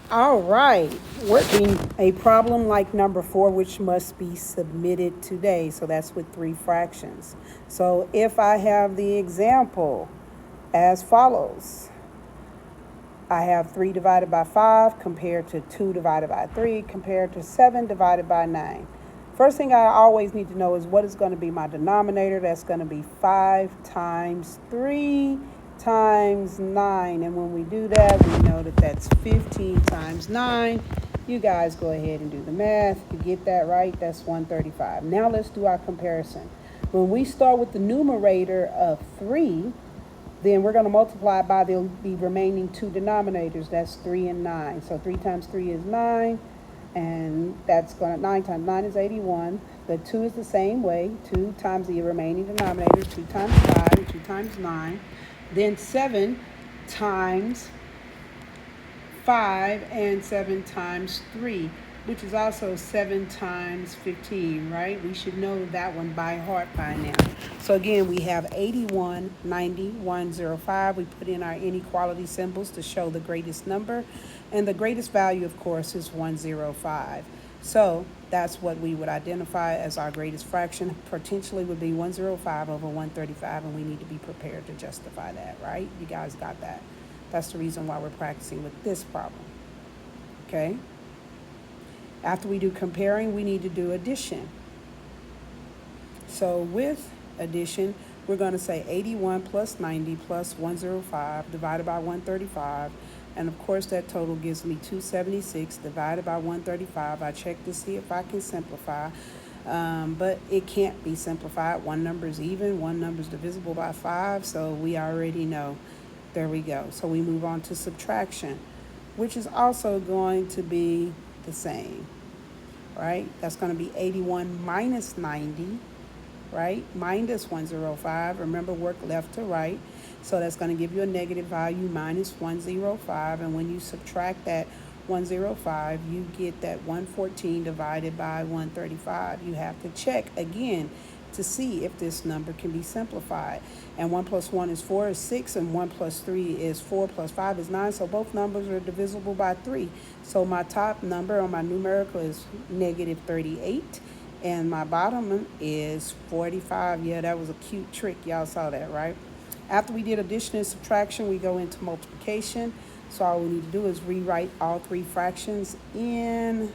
All right, working a problem like number 4, which must be submitted today. So that's with 3 fractions. So if I have the example as follows, I have 3 divided by 5 compared to 2 divided by 3 compared to 7 divided by 9. First thing I always need to know is what is going to be my denominator. That's going to be 5 times 3 times 9. And when we do that, we know that that's 15 times 9. You guys go ahead and do the math. You get that right, that's 135. Now let's do our comparison. When we start with the numerator of 3, then we're going to multiply by the remaining 2 denominators. That's 3 and 9. So 3 times 3 is 9. And that's going to, 9 times 9 is 81. The 2 is the same way. 2 times the remaining denominator. 2 times 5, 2 times 9. Then 7 times 5 and 7 times 3, which is also 7 times 15, right? We should know that one by heart by now. So again, we have 81, 90, 105. We put in our inequality symbols to show the greatest number. And the greatest value, of course, is 105. So that's what we would identify as our greatest fraction. Potentially would be 105 over 135, and we need to be prepared to justify that, right? You guys got that? That's the reason why we're practicing with this problem. Okay? After we do comparing, we need to do addition. So with addition, we're going to say 81 plus 90 plus 105 divided by 135. And of course, that total gives me 276 divided by 135. I check to see if I can simplify, but it can't be simplified. One number is even, one number is divisible by 5, so we already know. There we go. So we move on to subtraction, which is also going to be the same, right? That's going to be 81 minus 90, right? Minus 105. Remember, work left to right. So that's going to give you a negative value, minus 105. And when you subtract that 105, you get that 114 divided by 135. You have to check again to see if this number can be simplified. And 1 plus 1 is 4 is 6, and 1 plus 3 is 4 plus 5 is 9. So both numbers are divisible by 3. So my top number on my numerical is negative 38. And my bottom is 45. Yeah, that was a cute trick. Y'all saw that, right? After we did addition and subtraction, we go into multiplication. So all we need to do is rewrite all 3 fractions in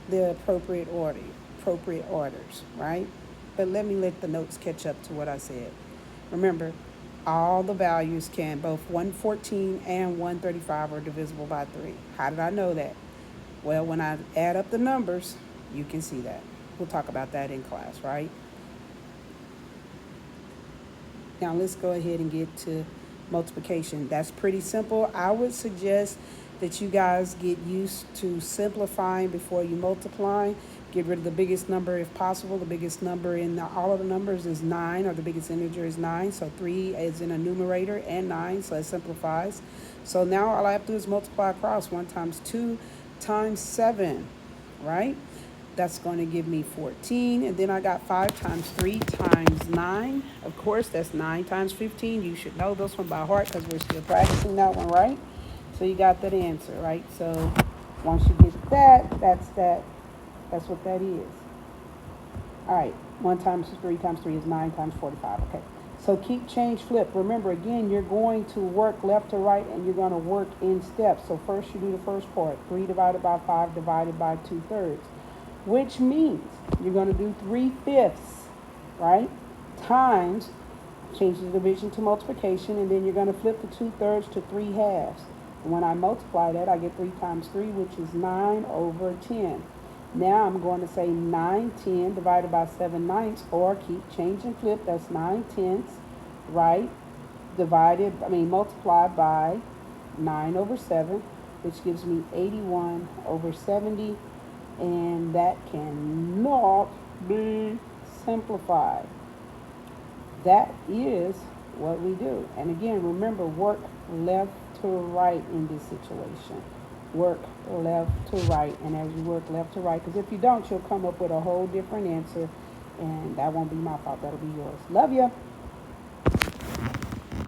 the appropriate orders, right? But let me let the notes catch up to what I said. Remember, all the values can, both 114 and 135 are divisible by 3. How did I know that? Well, when I add up the numbers, you can see that. We'll talk about that in class, right? Now let's go ahead and get to multiplication. That's pretty simple. I would suggest that you guys get used to simplifying before you multiply. Get rid of the biggest number if possible. The biggest number in all of the numbers is 9, or the biggest integer is 9. So 3 is in a numerator and 9, so it simplifies. So now all I have to do is multiply across. 1 times 2 times 7, right? That's going to give me 14. And then I got 5 times 3 times 9. Of course, that's 9 times 15. You should know this one by heart because we're still practicing that one, right? So you got that answer, right? So once you get that, that's that. That's what that is. All right. 1 times 3 is 9 times 45. Okay. So keep, change, flip. Remember, again, you're going to work left to right, and you're going to work in steps. So first you do the first part. 3 divided by 5 divided by 2/3. Which means you're going to do 3/5, right? Times, change the division to multiplication, and then you're going to flip the 2/3 to 3/2. And when I multiply that, I get 3 times 3, which is 9 over 10. Now I'm going to say 9/10 divided by 7/9, or keep, change, and flip. That's 9/10, right? Multiplied by 9 over 7, which gives me 81 over 70. And that cannot be simplified. That is what we do. And again, remember, work left to right in this situation. Work left to right. And as you work left to right, because if you don't, you'll come up with a whole different answer. And that won't be my fault. That'll be yours. Love ya.